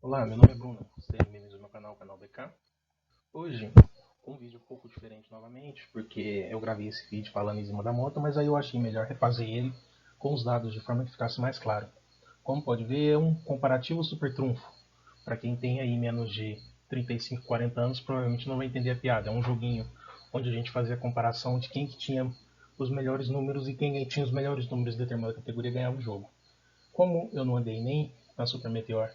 Olá, meu nome é Bruno, sejam bem-vindos ao meu canal, Canal BK. Hoje, um vídeo um pouco diferente novamente, porque eu gravei esse vídeo falando em cima da moto, mas aí eu achei melhor refazer ele com os dados de forma que ficasse mais claro. Como pode ver, é um comparativo super trunfo. Para quem tem aí menos de 35, 40 anos, provavelmente não vai entender a piada. É um joguinho onde a gente fazia a comparação de quem que tinha os melhores números e quem tinha os melhores números de determinada categoria ganhava o jogo. Como eu não andei nem na Super Meteor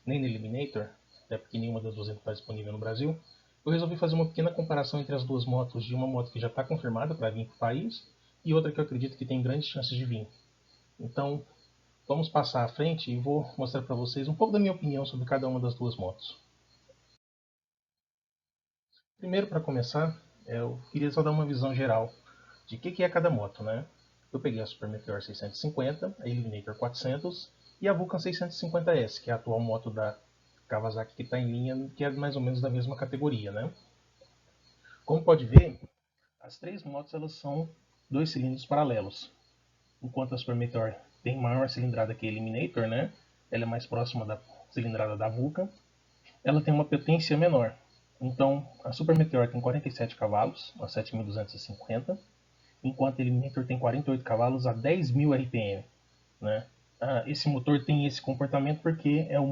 nem na Eliminator, até porque nenhuma das duas está disponível no Brasil, eu resolvi fazer uma pequena comparação entre as duas motos, de uma moto que já está confirmada para vir para o país e outra que eu acredito que tem grandes chances de vir. Então, vamos passar à frente e vou mostrar para vocês um pouco da minha opinião sobre cada uma das duas motos. Primeiro, para começar, eu queria só dar uma visão geral de o que é cada moto, né? Eu peguei a Super Meteor 650, a Eliminator 400 e a Vulcan 650S, que é a atual moto da Kawasaki que está em linha, que é mais ou menos da mesma categoria, né? Como pode ver, as três motos elas são dois cilindros paralelos. Enquanto a Super Meteor tem maior cilindrada que a Eliminator, né? Ela é mais próxima da cilindrada da Vulcan. Ela tem uma potência menor. Então, a Super Meteor tem 47 cavalos, a 7.250, enquanto a Eliminator tem 48 cavalos a 10.000 RPM. Né? Esse motor tem esse comportamento porque é o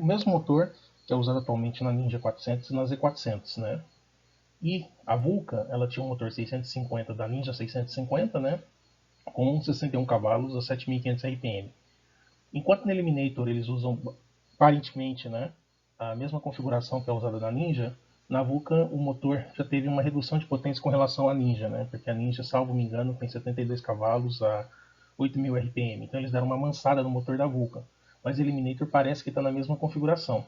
mesmo motor que é usado atualmente na Ninja 400 e na Z400. Né? E a Vulcan ela tinha um motor 650 da Ninja 650, né? Com 61 cavalos a 7.500 RPM. Enquanto na Eliminator eles usam aparentemente, né, a mesma configuração que é usada na Ninja, na Vulcan o motor já teve uma redução de potência com relação à Ninja, né, porque a Ninja, salvo me engano, tem 72 cavalos a 8.000 RPM, então eles deram uma amansada no motor da Vulcan, mas a Eliminator parece que está na mesma configuração.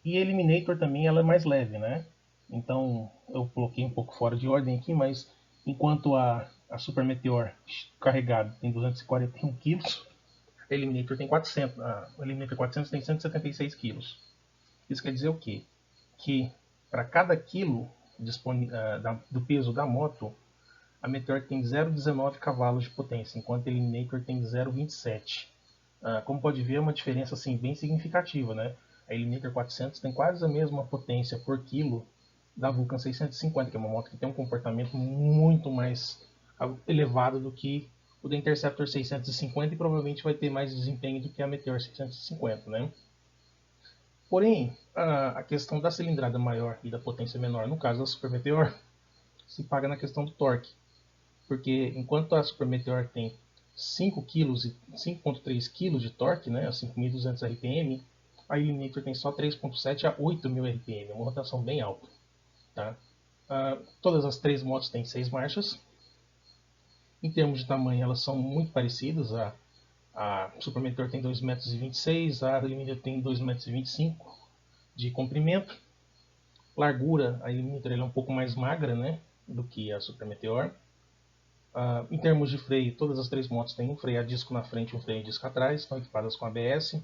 E a Eliminator também ela é mais leve, né, então eu coloquei um pouco fora de ordem aqui, mas enquanto a Super Meteor carregada tem 241 kg, a Eliminator tem 400, a Eliminator 400 tem 176 kg. Isso quer dizer o quê? Que para cada quilo do peso da moto, a Meteor tem 0,19 cavalos de potência, enquanto a Eliminator tem 0,27. Como pode ver, é uma diferença assim, bem significativa. Né? A Eliminator 400 tem quase a mesma potência por quilo da Vulcan 650, que é uma moto que tem um comportamento muito mais elevado do que o da Interceptor 650 e provavelmente vai ter mais desempenho do que a Meteor 650. Né? Porém, a questão da cilindrada maior e da potência menor, no caso da Super Meteor, se paga na questão do torque. Porque enquanto a Super Meteor tem 5,3 kg de torque, né, a 5.200 RPM, a Eliminator tem só 3,7 a 8.000 RPM, uma rotação bem alta. Tá? Todas as três motos têm 6 marchas. Em termos de tamanho, elas são muito parecidas. A Super Meteor tem 2,26 m, a Eliminator tem 2,25 m de comprimento. Largura, a Eliminator é um pouco mais magra, né, do que a Super Meteor. Em termos de freio, todas as três motos têm um freio a disco na frente e um freio a disco atrás, estão equipadas com ABS.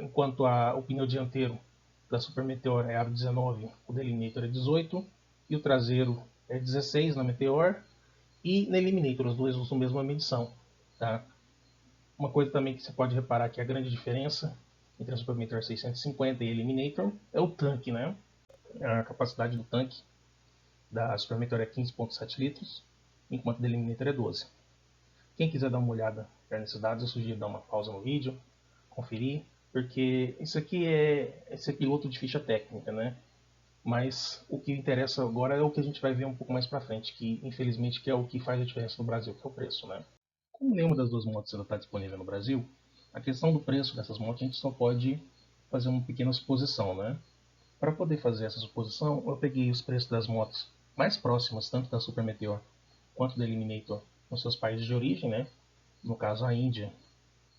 Enquanto o pneu dianteiro da Super Meteor é aro 19, o da Eliminator é 18, e o traseiro é 16 na Meteor, e na Eliminator os dois usam a mesma medição. Tá? Uma coisa também que você pode reparar que a grande diferença entre a Super Meteor 650 e a Eliminator é o tanque. Né? A capacidade do tanque da Super Meteor é 15,7 litros, enquanto a da Eliminator é 12. Quem quiser dar uma olhada nesses dados, eu sugiro dar uma pausa no vídeo, conferir, porque isso aqui é piloto de ficha técnica, né? Mas o que interessa agora é o que a gente vai ver um pouco mais para frente, que infelizmente que é o que faz a diferença no Brasil, que é o preço, né? Como nenhuma das duas motos está disponível no Brasil, a questão do preço dessas motos a gente só pode fazer uma pequena suposição, né? Para poder fazer essa suposição, eu peguei os preços das motos mais próximas, tanto da Super Meteor quanto da Eliminator, nos seus países de origem, né? No caso a Índia,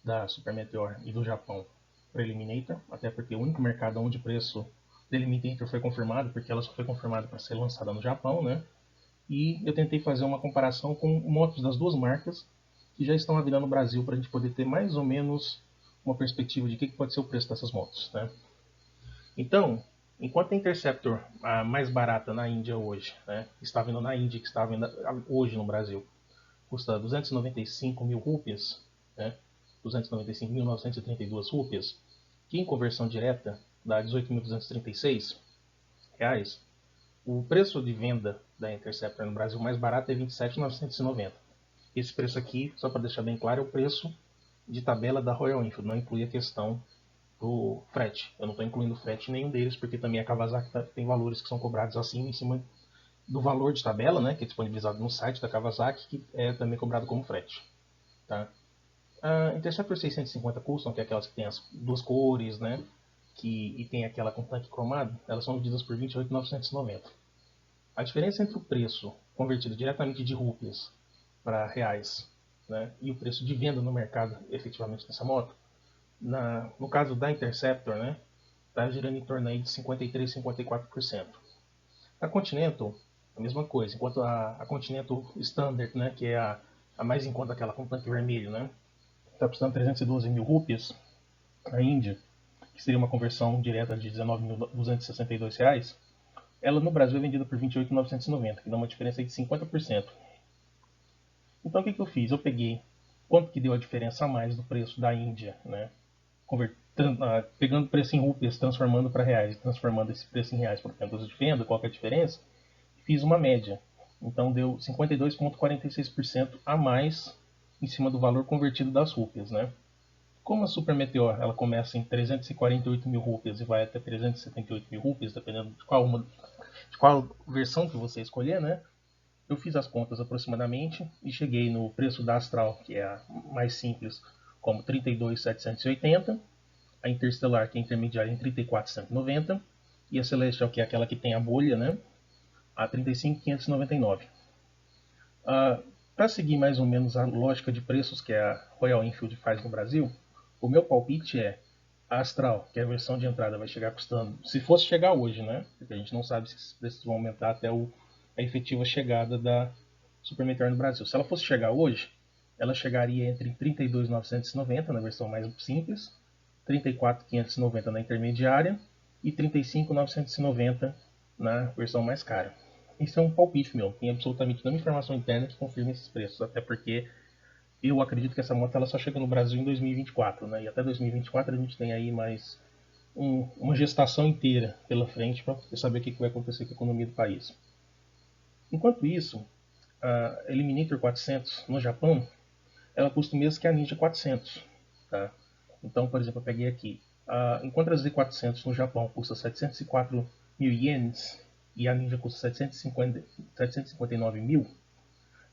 da Super Meteor, e do Japão para Eliminator, até porque o único mercado onde o preço da Eliminator foi confirmado, porque ela só foi confirmada para ser lançada no Japão, né? E eu tentei fazer uma comparação com motos das duas marcas que já estão à venda no Brasil para a gente poder ter mais ou menos uma perspectiva de que pode ser o preço dessas motos, né? Então, enquanto a Interceptor, a mais barata na Índia hoje, né, está vindo na Índia, que está vindo hoje no Brasil, custa 295 mil rúpias, né, 295.932 rúpias, que em conversão direta dá R$ 18.236, o preço de venda da Interceptor no Brasil mais barato é R$ 27.990. Esse preço aqui, só para deixar bem claro, é o preço de tabela da Royal Enfield, não inclui a questão do frete. Eu não estou incluindo frete em nenhum deles, porque também a Kawasaki tem valores que são cobrados acima em cima do valor de tabela, né, que é disponibilizado no site da Kawasaki, que é também cobrado como frete. Tá? A Interceptor 650 Custom, que é aquelas que tem as duas cores, né, e tem aquela com tanque cromado, elas são vendidas por R$ 28.990. A diferença entre o preço convertido diretamente de rúpias para reais, né, e o preço de venda no mercado efetivamente dessa moto, no caso da Interceptor, né, está girando em torno aí de 53%, 54%. A Continental, a mesma coisa, enquanto a Continental Standard, né, que é a mais em conta, aquela com tanque vermelho, né, está custando 312 mil rúpias, a Índia, que seria uma conversão direta de R$ 19.262, ela no Brasil é vendida por R$ 28.990, que dá uma diferença de 50%. Então o que eu fiz? Eu peguei quanto que deu a diferença a mais do preço da Índia, né, pegando preço em rúpias, transformando para reais, transformando esse preço em reais por pontos de venda, qual que é a diferença? Fiz uma média. Então deu 52,46% a mais em cima do valor convertido das rúpias, né? Como a Super Meteor ela começa em 348 mil rúpias e vai até 378 mil rúpias, dependendo de qual versão que você escolher, né? Eu fiz as contas aproximadamente e cheguei no preço da Astral, que é a mais simples, como 32.780, a Interstellar, que é intermediária, em 34.190, e a Celestial, que é aquela que tem a bolha, né, a 35.599. Para seguir mais ou menos a lógica de preços que a Royal Enfield faz no Brasil, o meu palpite é a Astral, que é a versão de entrada, vai chegar custando, se fosse chegar hoje, né? Porque a gente não sabe se esses preços vão aumentar até a efetiva chegada da Super Meteor no Brasil. Se ela fosse chegar hoje, ela chegaria entre 32.990 na versão mais simples, 34.590 na intermediária e 35.990 na versão mais cara. Isso é um palpite meu, tem absolutamente nenhuma informação interna que confirme esses preços, até porque eu acredito que essa moto ela só chega no Brasil em 2024, né? E até 2024 a gente tem aí mais uma gestação inteira pela frente para saber o que vai acontecer com a economia do país. Enquanto isso, a Eliminator 400 no Japão, ela custa o mesmo que a Ninja 400, tá? Então, por exemplo, eu peguei aqui, enquanto a Z400 no Japão custa 704 mil ienes e a Ninja custa 759 mil,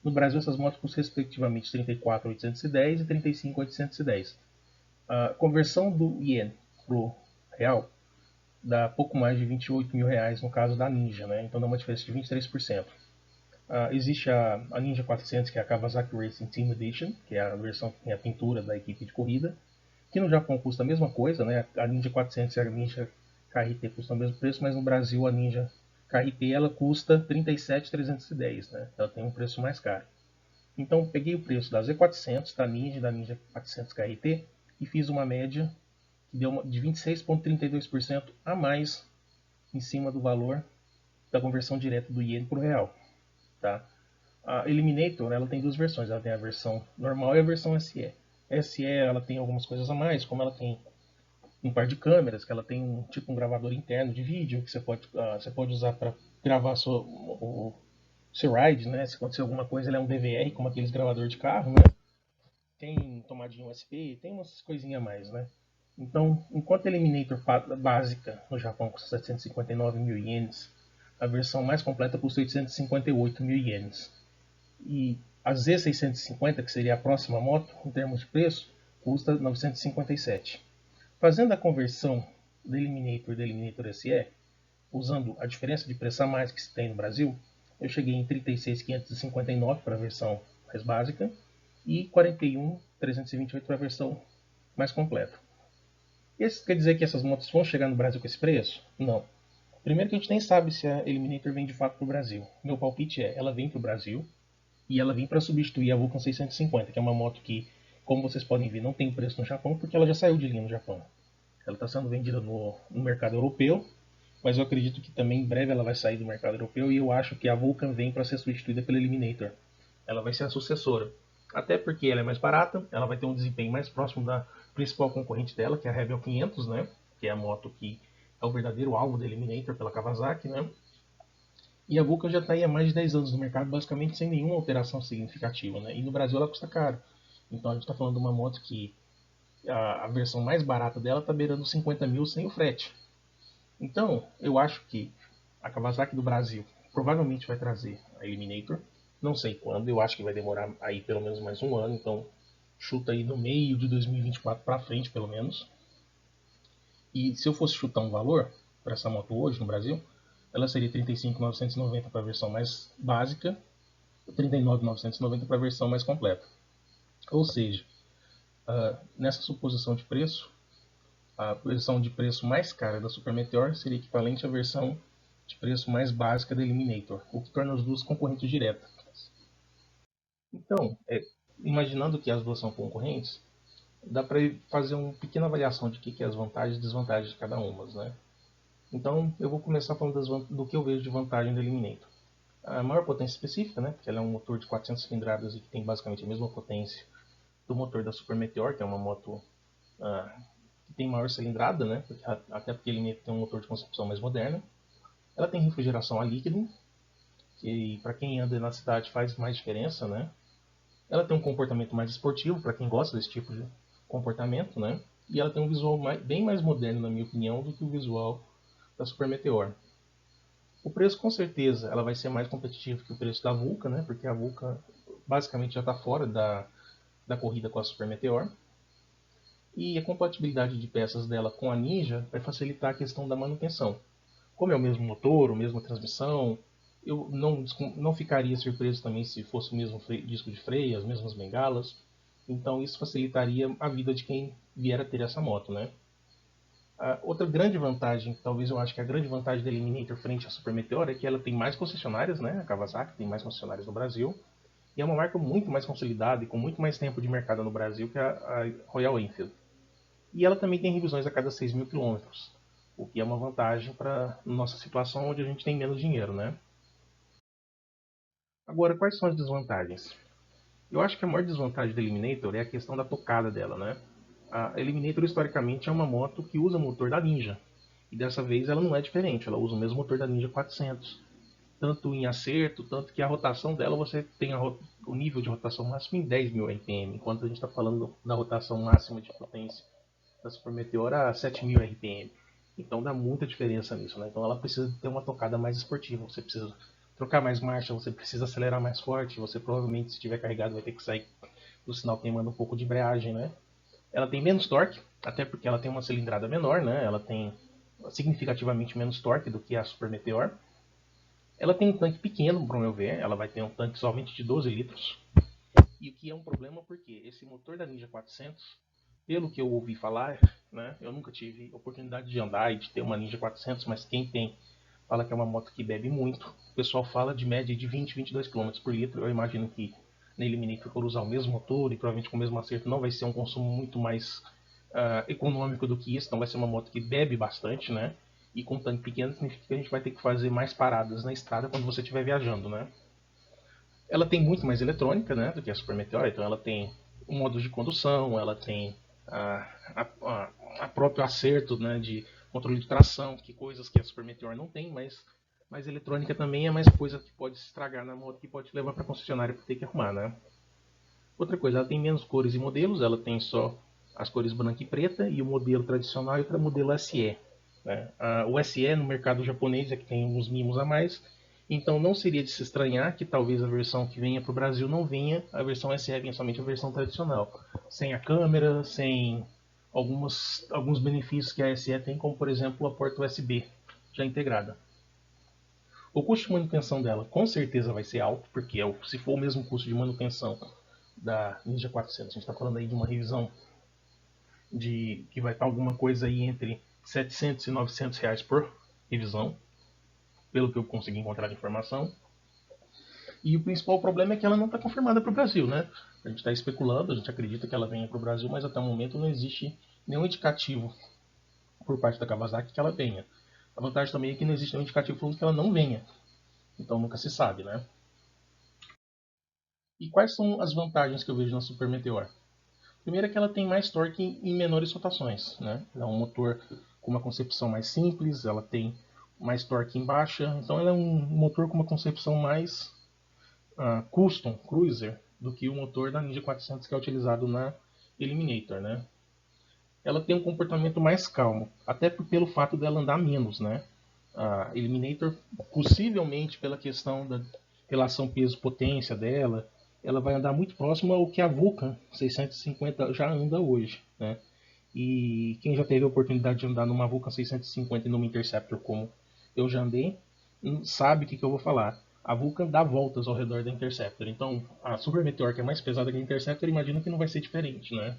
no Brasil essas motos custam respectivamente 34.810 e 35.810. A conversão do ien pro real dá pouco mais de 28 mil reais no caso da Ninja, né? Então dá uma diferença de 23%. Existe a Ninja 400, que é a Kawasaki Racing Team Edition, que é a versão que tem a pintura da equipe de corrida, que no Japão custa a mesma coisa, né? A Ninja 400 e a Ninja KRT custam o mesmo preço, mas no Brasil a Ninja KRT ela custa 37.310, né? Ela tem um preço mais caro. Então peguei o preço da Z400, da Ninja 400 KRT e fiz uma média que deu de 26,32% a mais em cima do valor da conversão direta do iene para o real. Tá? A Eliminator ela tem duas versões, ela tem a versão normal e a versão SE. A SE ela tem algumas coisas a mais, como ela tem um par de câmeras, que ela tem um gravador interno de vídeo que você pode usar para gravar o seu ride, né? Se acontecer alguma coisa, ele é um DVR, como aqueles gravadores de carro, né? Tem tomadinha USB, tem umas coisinhas a mais, né? Então, enquanto a Eliminator básica no Japão custa 759 mil ienes, a versão mais completa custa 858 mil ienes. E a Z650, que seria a próxima moto, em termos de preço, custa 957. Fazendo a conversão do Eliminator SE, usando a diferença de preço a mais que se tem no Brasil, eu cheguei em 36.559 para a versão mais básica e 41.328 para a versão mais completa. Isso quer dizer que essas motos vão chegar no Brasil com esse preço? Não. Primeiro que a gente nem sabe se a Eliminator vem de fato para o Brasil. Meu palpite é, ela vem para o Brasil e ela vem para substituir a Vulcan 650, que é uma moto que, como vocês podem ver, não tem preço no Japão porque ela já saiu de linha no Japão. Ela está sendo vendida no mercado europeu, mas eu acredito que também em breve ela vai sair do mercado europeu e eu acho que a Vulcan vem para ser substituída pela Eliminator. Ela vai ser a sucessora. até porque ela é mais barata, ela vai ter um desempenho mais próximo da principal concorrente dela, que é a Rebel 500, né? Que é a moto que é o verdadeiro alvo da Eliminator pela Kawasaki, né? E a Vulcan já está aí há mais de 10 anos no mercado, basicamente sem nenhuma alteração significativa, né? E no Brasil ela custa caro. Então a gente está falando de uma moto que a versão mais barata dela está beirando 50 mil sem o frete. Então, eu acho que a Kawasaki do Brasil provavelmente vai trazer a Eliminator. Não sei quando, eu acho que vai demorar aí pelo menos mais um ano, então chuta aí no meio de 2024 para frente, pelo menos. E se eu fosse chutar um valor para essa moto hoje no Brasil, ela seria 35.990 para a versão mais básica, 39.990 para a versão mais completa. Ou seja, nessa suposição de preço, a versão de preço mais cara da Super Meteor seria equivalente à versão de preço mais básica da Eliminator, o que torna as duas concorrentes diretas. Então, imaginando que as duas são concorrentes, dá para fazer uma pequena avaliação de que é as vantagens e desvantagens de cada uma, né? Então, eu vou começar falando do que eu vejo de vantagem da Eliminator. A maior potência específica, né? Porque ela é um motor de 400 cilindradas e que tem basicamente a mesma potência do motor da Super Meteor, que é uma moto que tem maior cilindrada, né? Até porque ele tem um motor de concepção mais moderna. Ela tem refrigeração a líquido, que para quem anda na cidade faz mais diferença, né? Ela tem um comportamento mais esportivo, para quem gosta desse tipo de comportamento, né? E ela tem um visual bem mais moderno, na minha opinião, do que o visual da Super Meteor. O preço, com certeza, ela vai ser mais competitivo que o preço da Vulcan, né? Porque a Vulcan basicamente já está fora da corrida com a Super Meteor. E a compatibilidade de peças dela com a Ninja vai facilitar a questão da manutenção. Como é o mesmo motor, a mesma transmissão, eu não ficaria surpreso também se fosse o mesmo disco de freio, as mesmas bengalas. Então isso facilitaria a vida de quem vier a ter essa moto, né? A outra grande vantagem, talvez eu acho que a grande vantagem da Eliminator frente à Super Meteor é que ela tem mais concessionárias, né? A Kawasaki tem mais concessionárias no Brasil. E é uma marca muito mais consolidada e com muito mais tempo de mercado no Brasil que a Royal Enfield. E ela também tem revisões a cada 6 mil quilômetros, o que é uma vantagem para nossa situação onde a gente tem menos dinheiro, né? Agora, quais são as desvantagens? Eu acho que a maior desvantagem da Eliminator é a questão da tocada dela, né? A Eliminator historicamente é uma moto que usa o motor da Ninja. E dessa vez ela não é diferente, ela usa o mesmo motor da Ninja 400. Tanto em acerto, tanto que a rotação dela você tem o nível de rotação máximo em 10 mil RPM, enquanto a gente está falando da rotação máxima de potência da Super Meteor a 7.000 RPM. Então dá muita diferença nisso, né? Então ela precisa ter uma tocada mais esportiva, você precisa trocar mais marcha, você precisa acelerar mais forte, você provavelmente se estiver carregado vai ter que sair do sinal queimando um pouco de embreagem, né? Ela tem menos torque, até porque ela tem uma cilindrada menor, né? Ela tem significativamente menos torque do que a Super Meteor. Ela tem um tanque pequeno, para o meu ver, ela vai ter um tanque somente de 12 litros. E o que é um problema porque esse motor da Ninja 400, pelo que eu ouvi falar, né, eu nunca tive oportunidade de andar e de ter uma Ninja 400, mas quem tem fala que é uma moto que bebe muito. O pessoal fala de média de 20, 22 km por litro. Eu imagino que na Eliminator, por usar o mesmo motor e provavelmente com o mesmo acerto, não vai ser um consumo muito mais econômico do que isso. Então vai ser uma moto que bebe bastante, né? E com um tanque pequeno significa que a gente vai ter que fazer mais paradas na estrada quando você estiver viajando, né? Ela tem muito mais eletrônica, né, do que a Super Meteor, então ela tem um modo de condução, ela tem a próprio acerto, né, de controle de tração, que coisas que a Super Meteor não tem, mas mais eletrônica também é mais coisa que pode se estragar na moto, que pode levar para a concessionária para ter que arrumar, né? Outra coisa, ela tem menos cores e modelos, ela tem só as cores branca e preta e o modelo tradicional e o modelo SE. Né? O SE no mercado japonês é que tem uns mimos a mais, então não seria de se estranhar que talvez a versão que venha para o Brasil não venha a versão SE, venha somente a versão tradicional, sem a câmera, sem alguns benefícios que a SE tem, como por exemplo a porta USB já integrada. O custo de manutenção dela com certeza vai ser alto, porque se for o mesmo custo de manutenção da Ninja 400, a gente está falando aí de uma revisão que vai estar alguma coisa aí entre 700 e 900 reais por revisão, pelo que eu consegui encontrar de informação. E o principal problema é que ela não está confirmada para o Brasil, né? A gente está especulando, a gente acredita que ela venha para o Brasil, mas até o momento não existe nenhum indicativo por parte da Kawasaki que ela venha. A vantagem também é que não existe nenhum indicativo falando que ela não venha. Então nunca se sabe, né? E quais são as vantagens que eu vejo na Super Meteor? Primeiro é que ela tem mais torque em menores rotações, né? Ela é um motor com uma concepção mais simples, ela tem mais torque em baixa, então ela é um motor com uma concepção mais custom, cruiser, do que o motor da Ninja 400 que é utilizado na Eliminator, né? Ela tem um comportamento mais calmo, até pelo fato dela andar menos, né? A Eliminator, possivelmente pela questão da relação peso-potência dela, ela vai andar muito próximo ao que a Vulcan 650 já anda hoje, né? E quem já teve a oportunidade de andar numa Vulcan 650 e numa Interceptor como eu já andei, sabe o que eu vou falar. A Vulcan dá voltas ao redor da Interceptor. Então, a Super Meteor, que é mais pesada que a Interceptor, imagino que não vai ser diferente, né?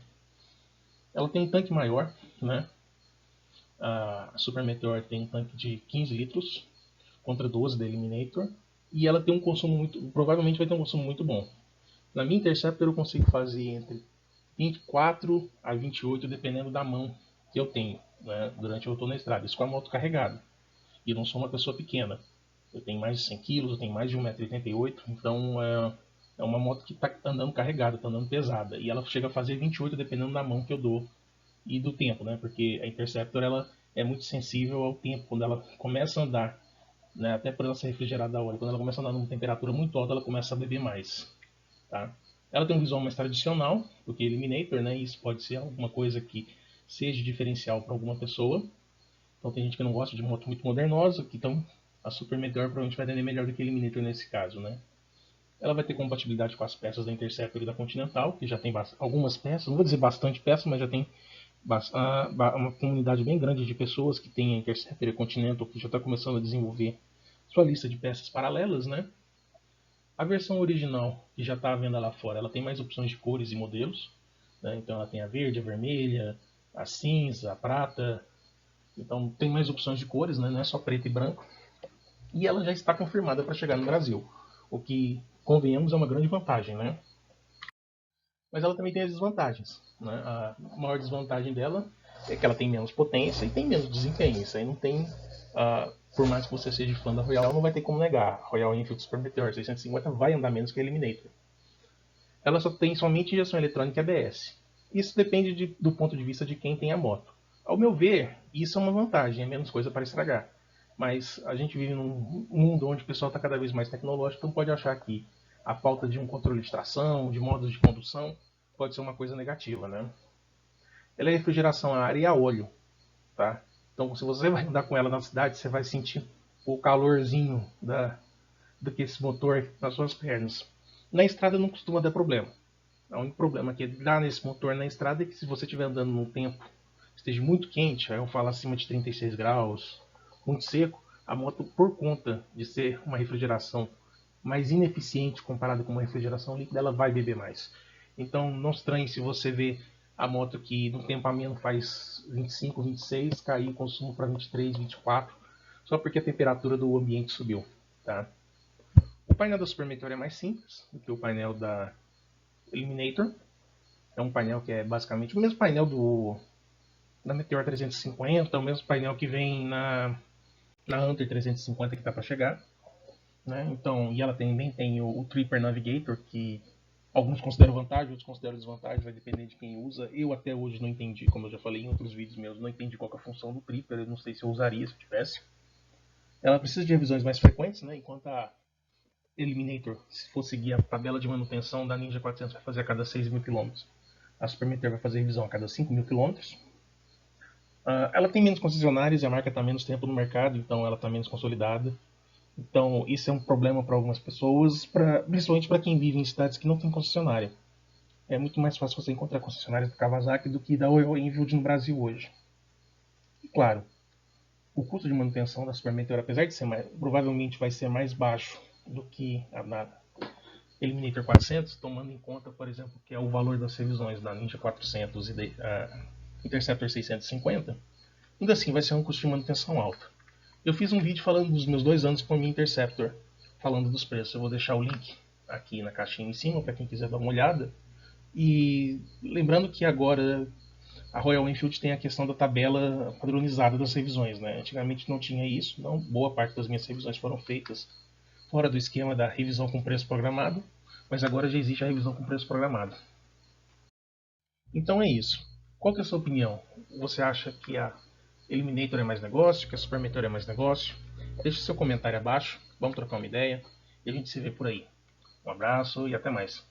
Ela tem um tanque maior, né? A Super Meteor tem um tanque de 15 litros contra 12 da Eliminator. E ela tem um consumo muito. Provavelmente vai ter um consumo muito bom. Na minha Interceptor eu consigo fazer entre 24 a 28, dependendo da mão que eu tenho, né, durante eu estou na estrada. Isso com a moto carregada. E eu não sou uma pessoa pequena. Eu tenho mais de 100 kg, eu tenho mais de 1,88 m, então é uma moto que está andando carregada, está andando pesada. E ela chega a fazer 28 dependendo da mão que eu dou e do tempo, né? Porque a Interceptor ela é muito sensível ao tempo. Quando ela começa a andar, né, até por ela ser refrigerada a óleo, quando ela começa a andar numa temperatura muito alta, ela começa a beber mais. Tá? Ela tem um visual mais tradicional do que Eliminator, né? Isso pode ser alguma coisa que seja diferencial para alguma pessoa. Então tem gente que não gosta de moto muito modernosa, então a Super Meteor provavelmente vai atender melhor do que Eliminator nesse caso, né? Ela vai ter compatibilidade com as peças da Interceptor e da Continental, que já tem algumas peças, não vou dizer bastante peças, mas já tem uma comunidade bem grande de pessoas que tem a Interceptor e a Continental, que já está começando a desenvolver sua lista de peças paralelas, né? A versão original, que já está à venda lá fora, ela tem mais opções de cores e modelos, né? Então ela tem a verde, a vermelha, a cinza, a prata. Então tem mais opções de cores, né? Não é só preto e branco. E ela já está confirmada para chegar no Brasil, o que, convenhamos, é uma grande vantagem, né? Mas ela também tem as desvantagens, né? A maior desvantagem dela é que ela tem menos potência e tem menos desempenho. Isso aí não tem... por mais que você seja fã da Royal, não vai ter como negar. A Royal Enfield Super Meteor 650 vai andar menos que a Eliminator. Ela só tem somente injeção eletrônica e ABS. Isso depende do ponto de vista de quem tem a moto. Ao meu ver, isso é uma vantagem, é menos coisa para estragar. Mas a gente vive num mundo onde o pessoal está cada vez mais tecnológico, então pode achar que a falta de um controle de tração, de modos de condução, pode ser uma coisa negativa, né? Ela é refrigeração a ar e a óleo, tá? Então, se você vai andar com ela na cidade, você vai sentir o calorzinho do que esse motor nas suas pernas. Na estrada não costuma dar problema. O único problema que dá nesse motor na estrada é que se você estiver andando num tempo esteja muito quente, aí eu falo acima de 36 graus, muito seco, a moto, por conta de ser uma refrigeração mais ineficiente comparada com uma refrigeração líquida, ela vai beber mais. Então não estranhe se você vê a moto que no tempo ameno faz 25, 26, cair o consumo para 23, 24, só porque a temperatura do ambiente subiu. Tá? O painel da Super Meteor é mais simples do que o painel da Eliminator. É um painel que é basicamente o mesmo painel da Meteor 350, o mesmo painel que vem na Hunter 350 que está para chegar. Né? Então, e ela também tem o Tripper Navigator, que alguns consideram vantagem, outros consideram desvantagem, vai depender de quem usa. Eu até hoje não entendi, como eu já falei em outros vídeos meus, não entendi qual é a função do Tripper, eu não sei se eu usaria se eu tivesse. Ela precisa de revisões mais frequentes, né? Enquanto a Eliminator, se for seguir a tabela de manutenção da Ninja 400, vai fazer a cada 6.000 km. A Super Meteor vai fazer revisão a cada 5.000 km. Ela tem menos concessionários e a marca está menos tempo no mercado, então ela está menos consolidada. Então isso é um problema para algumas pessoas, principalmente para quem vive em cidades que não tem concessionária. É muito mais fácil você encontrar concessionárias da Kawasaki do que da Royal Enfield no Brasil hoje. E claro, o custo de manutenção da Super Meteor, apesar de ser provavelmente vai ser mais baixo do que a da Eliminator 400, tomando em conta, por exemplo, que é o valor das revisões da Ninja 400 e da Interceptor 650, ainda assim vai ser um custo de manutenção alto. Eu fiz um vídeo falando dos meus 2 anos com a minha Interceptor, falando dos preços. Eu vou deixar o link aqui na caixinha em cima para quem quiser dar uma olhada. E lembrando que agora a Royal Enfield tem a questão da tabela padronizada das revisões, né? Antigamente não tinha isso, não. Boa parte das minhas revisões foram feitas fora do esquema da revisão com preço programado. mas agora já existe a revisão com preço programado. Então é isso. Qual que é a sua opinião? Você acha que a Eliminator é mais negócio, que a Super Meteor é mais negócio? Deixe seu comentário abaixo, vamos trocar uma ideia e a gente se vê por aí. Um abraço e até mais.